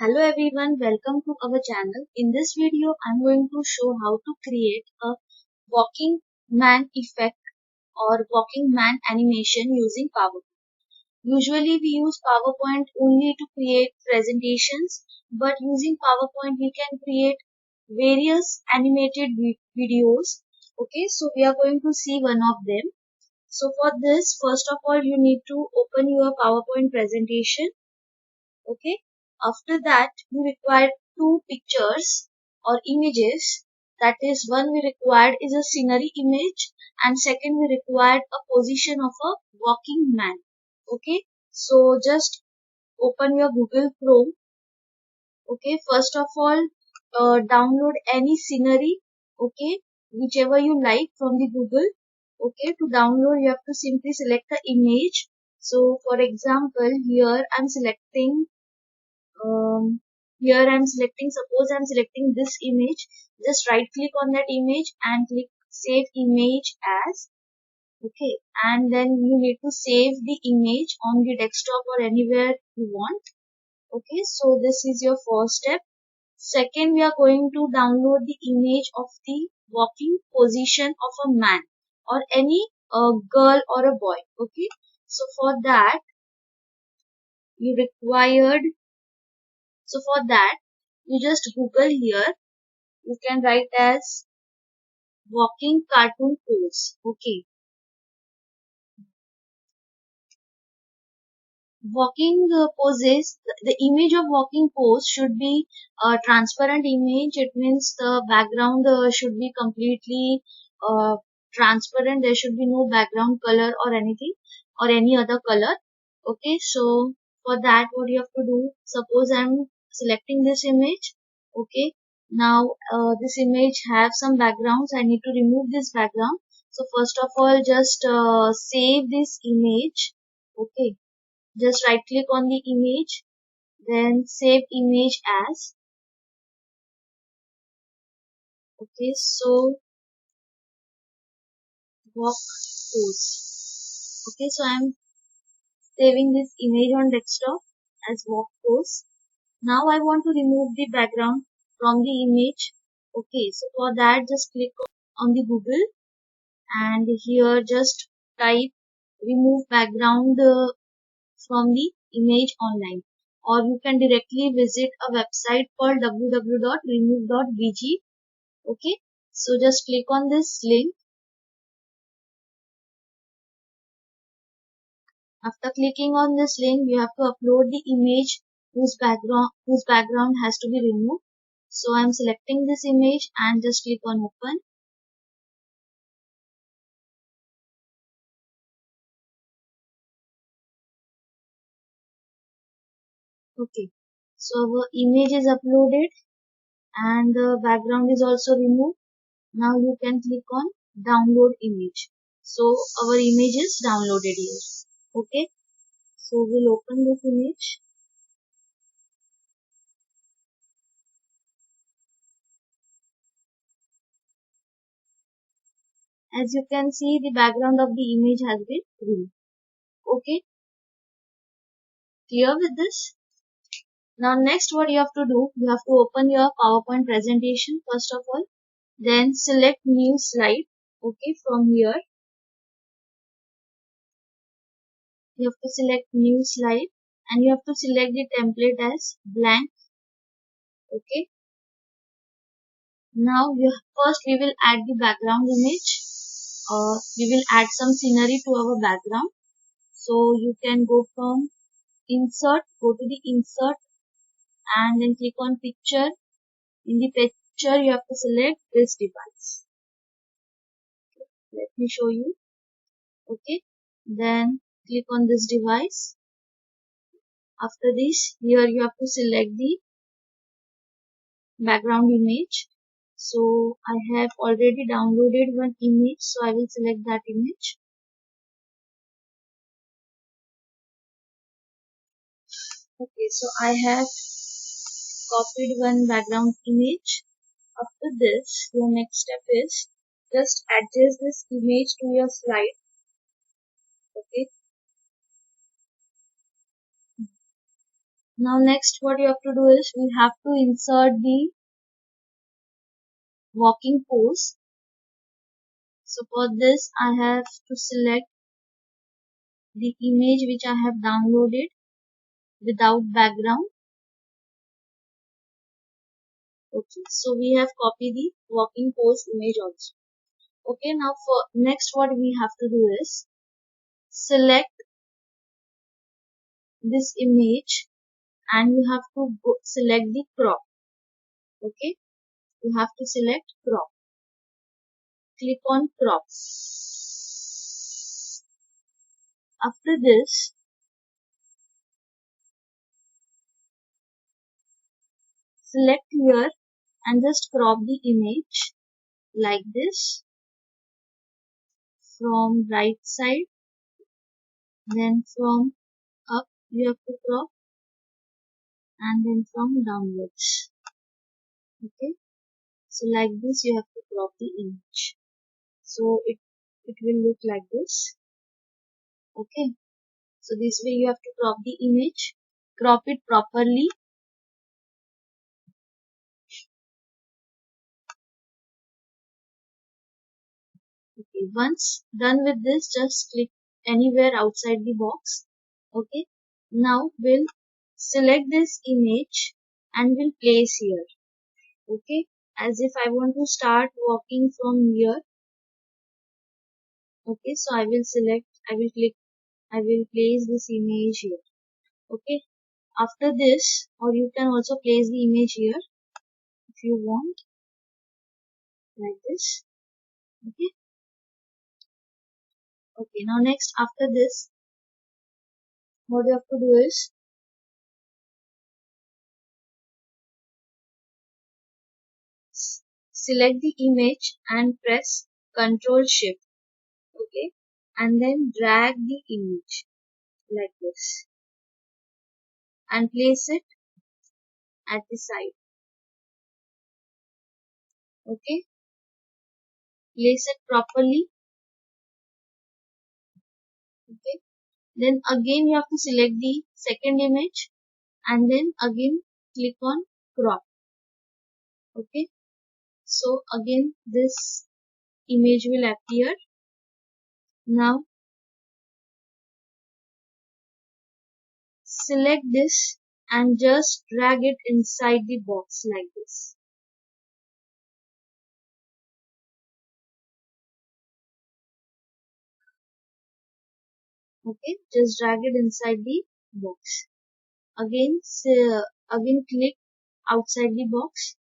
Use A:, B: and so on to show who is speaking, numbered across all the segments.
A: Hello everyone, welcome to our channel. In this video, I'm going to show how to create a walking man effect or walking man animation using PowerPoint. Usually we use PowerPoint only to create presentations, but using PowerPoint we can create various animated videos. Okay, so we are going to see one of them. So for this, first of all, you need to open your PowerPoint presentation. Okay, after that we require two pictures or images. That is, one we required is a scenery image, and second we required a position of a walking man. Okay, so just open your Google Chrome. Okay, first of all, download any scenery. Okay, whichever you like from the Google. Okay, to download you have to simply select the image. So for example, here I'm selecting here I'm selecting, suppose I'm selecting this image. Just right click on that image and click save image as. Okay, and then you need to save the image on the desktop or anywhere you want. Okay, so this is your first step. Second, we are going to download the image of the walking position of a man or any girl or a boy. Okay, so for that you required, so for that you just Google here. You can write as walking cartoon pose. Okay, walking poses, the image of walking pose should be a transparent image. It means the background should be completely transparent. There should be no background color or anything or any other color. Okay, so for that what you have to do, suppose I'm selecting this image. Okay, now this image have some backgrounds. I need to remove this background. So first of all, just save this image. Okay, just right click on the image, then save image as. Okay, so walk pose. Okay, so I'm saving this image on desktop as walk pose. Now I want to remove the background from the image. Okay, so for that just click on the Google and here just type remove background from the image online, or you can directly visit a website called www.remove.bg. Okay, so just click on this link. After clicking on this link, you have to upload the image whose background has to be removed. So I'm selecting this image and just click on open. Okay, so our image is uploaded and the background is also removed. Now you can click on download image. So our image is downloaded here. Okay, so we'll open this image. As you can see, the background of the image has been removed. Okay, clear with this? Now next what you have to do, you have to open your PowerPoint presentation first of all. Then select new slide. Okay, from here you have to select new slide and you have to select the template as blank. Okay, now first we will add the background image. We will add some scenery to our background. So you can go from insert, go to the insert and then click on picture. In the picture you have to select this device. Let me show you. Okay, then click on this device. After this, here you have to select the background image. So I have already downloaded one image, so I will select that image. Okay, so I have copied one background image. After this, your next step is just adjust this image to your slide. Okay, Now next what you have to do is we have to insert the walking pose. So for this I have to select the image which I have downloaded without background. Okay, so we have copied the walking pose image also. Okay, now for next what we have to do is select this image and you have to select the crop. Okay, you have to select crop. Click on crop. After this, select here and just crop the image like this from right side, then from up you have to crop and then from downwards. Okay, so like this you have to crop the image. So it will look like this. Okay, so this way you have to crop the image, crop it properly. Okay, once done with this, just click anywhere outside the box. Okay, now we'll select this image and we'll place here. Okay, as if I want to start walking from here. Okay, so I will select, I will click, I will place this image here. Okay, after this, or you can also place the image here if you want, like this. Okay, okay, now next after this, what you have to do is select the image and press Ctrl Shift. Okay, and then drag the image like this and place it at the side. Okay, place it properly. Okay, then again you have to select the second image and then again click on crop. Okay, so again this image will appear. Now select this and just drag it inside the box like this. Okay, just drag it inside the box. Again, again click outside the box.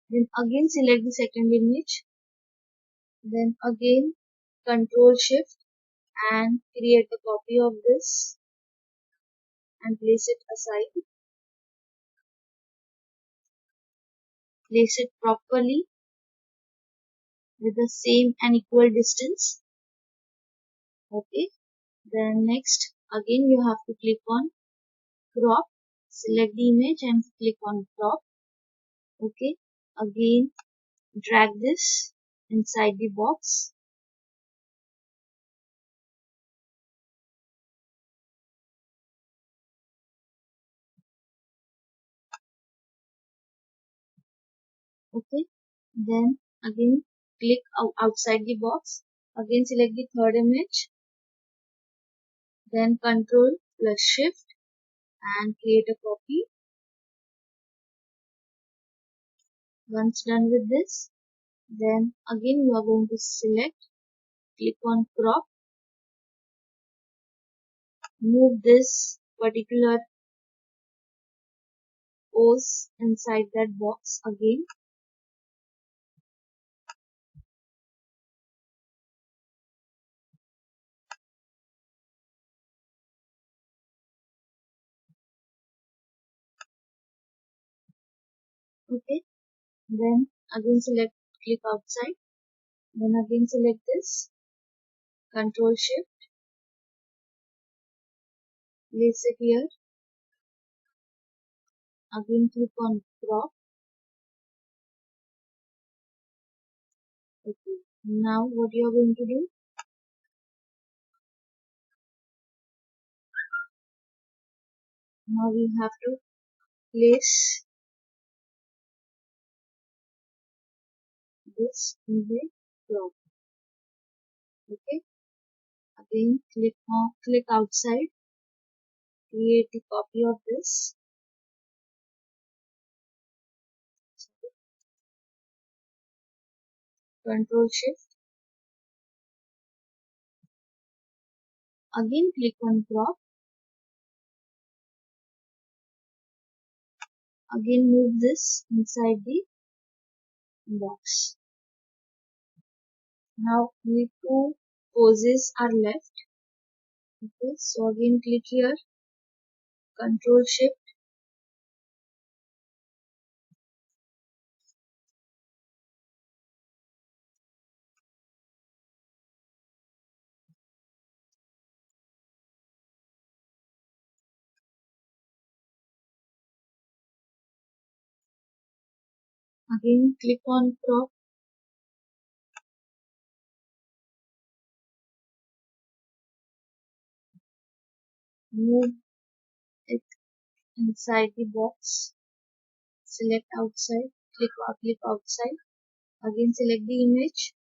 A: Then again select the second image. Then again Control Shift and create a copy of this and place it aside. Place it properly with the same and equal distance. Okay. Then next again you have to click on crop. Select the image and click on crop. Okay. Again drag this inside the box. Okay, then again click outside the box. Again select the third image, then Control plus Shift and create a copy. Once done with this, then again you are going to select, click on crop, move this particular pose inside that box again. Okay, then again select, click outside, then again select this, Control Shift, place it here, again click on crop. Okay, now what you are going to do, now we have to place this in the crop. Okay. Again, click outside, create a copy of this. Control Shift. Again, click on crop. Again, move this inside the box. Now, only two poses are left. Okay, so again, click here, Control Shift. Again, click on crop. Move it inside the box. Select outside. Click outside. Again, select the image.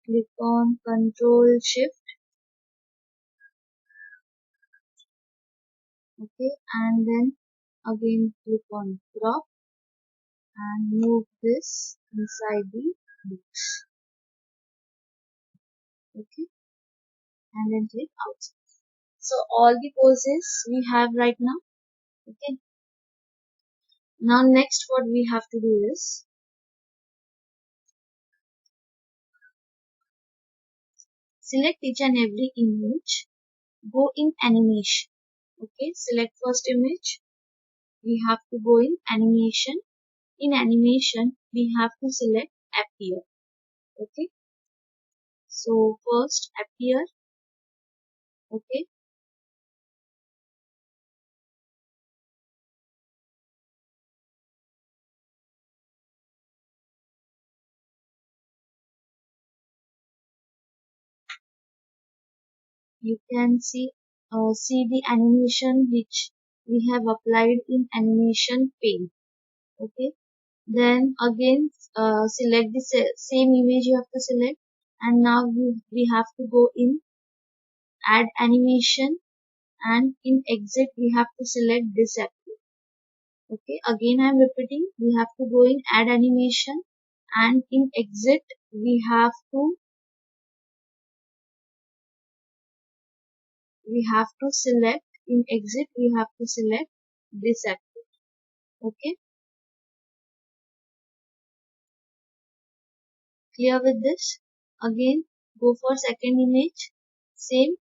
A: Click on Control Shift. Okay, and then again click on crop and move this inside the box. Okay, and then click outside. So all the poses we have right now. Okay, now next what we have to do is select each and every image, go in animation. Okay, select first image. We have to go in animation. In animation, we have to select appear. Okay, so first appear. Okay, you can see the animation which we have applied in animation pane. Okay, then again select the same image you have to select, and now we have to go in add animation, and in exit we have to select disappear. Okay, again I am repeating, we have to go in add animation, and in exit we have to select, in exit we have to select disappear. Okay, clear with this? Again, go for second image, same,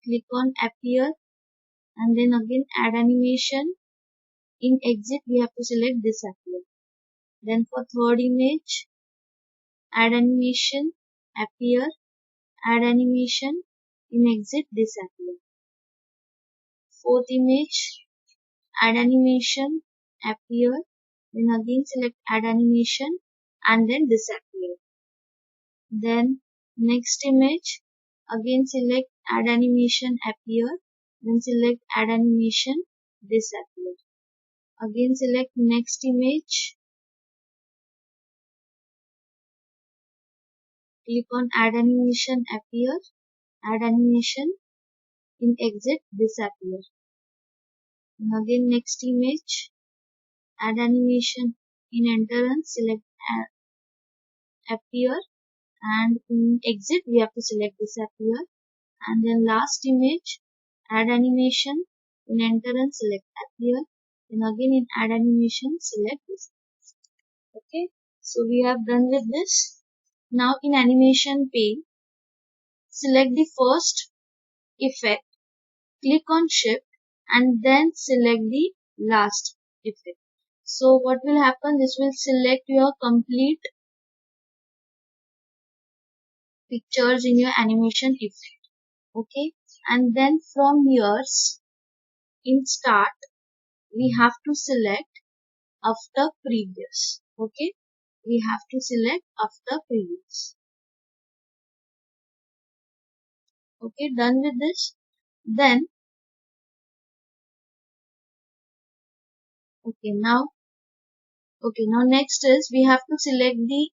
A: click on appear, and then again add animation. In exit we have to select disappear. Then for third image, add animation, appear, add animation, in exit disappear. Fourth image, add animation, appear, then again select add animation, and then disappear. Then next image, again select add animation, appear, then select add animation, disappear. Again select next image, click on add animation, appear, add animation, in exit disappear. And again next image, add animation, in entrance select appear, and in exit we have to select disappear. And then last image, add animation, in entrance select appear, then again in add animation select this. Okay, so we have done with this. Now in animation pane, select the first effect, click on shift, and then select the last effect. So what will happen, this will select your complete pictures in your animation effect. Okay, and then from here in start we have to select after previous. Okay, we have to select after previous. Okay, done with this. Then Now next is we have to select the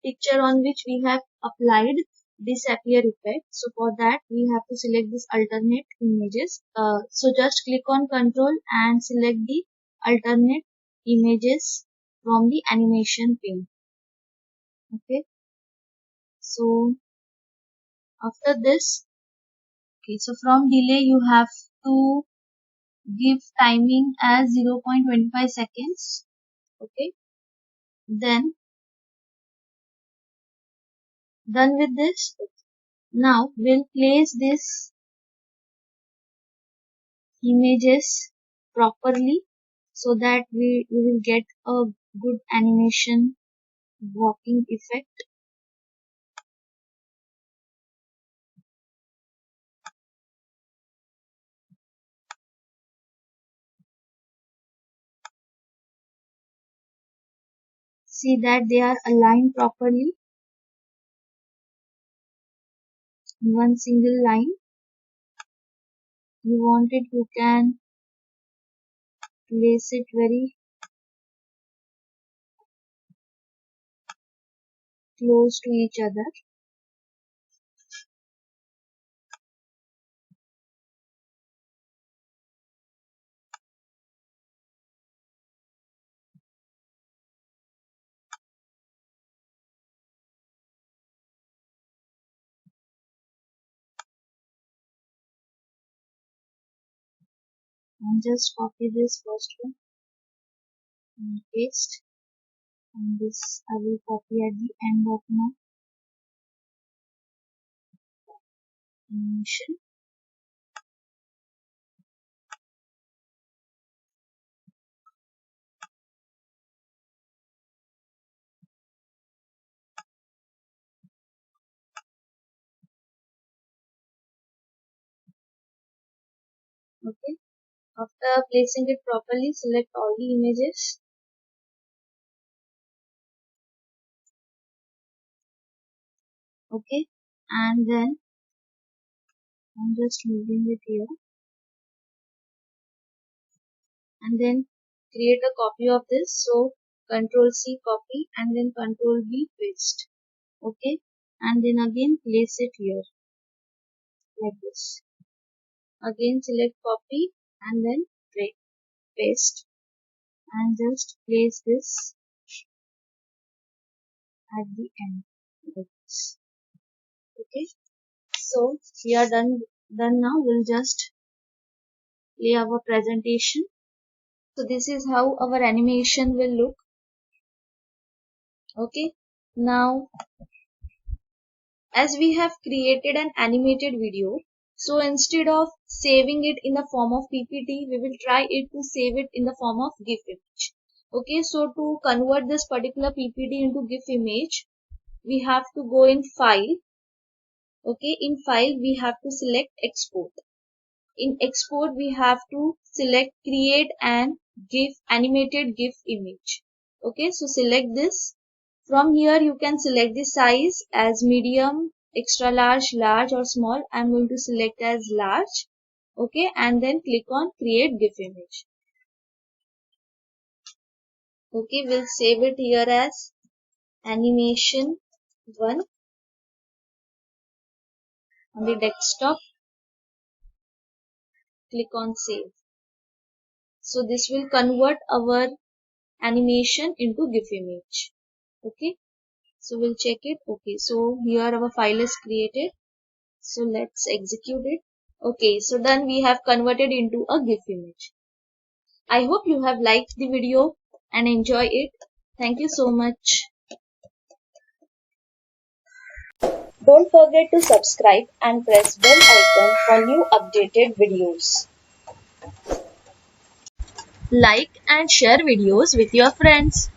A: picture on which we have applied disappear effect. So for that we have to select this alternate images. So just click on control and select the alternate images from the animation pane. Okay. So after this, so from delay you have to give timing as 0.25 seconds. Okay. Then done with this. Now we'll place this images properly so that we will get a good animation walking effect. See that they are aligned properly in one single line. You want it, you can place it very close to each other. And just copy this first one and paste. And this I will copy at the end of my animation. Okay. After placing it properly, select all the images. Okay. And then I'm just moving it here. And then create a copy of this. So Control C copy and then Control V paste. Okay. And then again place it here like this. Again select copy and then paste and just place this at the end like this. Okay. So we are done now. We'll just play our presentation. So this is how our animation will look. Okay. Now as we have created an animated video, so instead of saving it in the form of PPT, we will try it to save it in the form of GIF image. Okay, so to convert this particular PPT into GIF image, we have to go in File. Okay, in File we have to select Export. In Export we have to select Create an GIF animated GIF image. Okay, so select this. From here you can select the size as medium, extra large, large or small. I'm going to select as large. Okay, and then click on create GIF image. Okay, we'll save it here as animation 1 on the desktop. Click on save. So this will convert our animation into GIF image. Okay, so we'll check it. Okay, so here our file is created. So let's execute it. Okay, so then we have converted into a GIF image. I hope you have liked the video and enjoy it. Thank you so much. Don't forget to subscribe and press bell icon for new updated videos. Like and share videos with your friends.